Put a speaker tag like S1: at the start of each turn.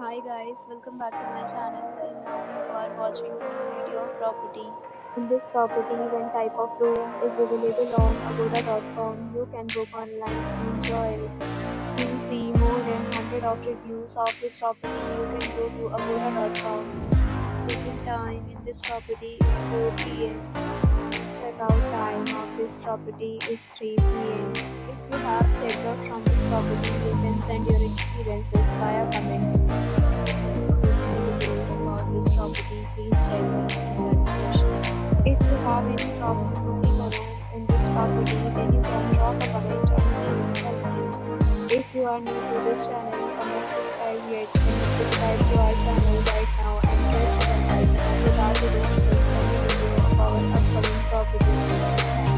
S1: Hi guys, welcome back to my channel and now you are watching a new video of property. In this property, one type of room is available on agoda.com. You can book online and enjoy it. To see more than 100 of reviews of this property, you can go to agoda.com. Check-in time in this property is 4 p.m. Check-out time of this property is 3 p.m. If you have checked out from this property, you can send your experiences via comments. If you need any details about this property, please check link in the description. If you have any problem booking a room in this property, then you can drop a comment and we will help you. If you are new to this channel or not subscribed yet, then subscribe to our channel right now and press the bell icon so that you don't miss any video of our upcoming property.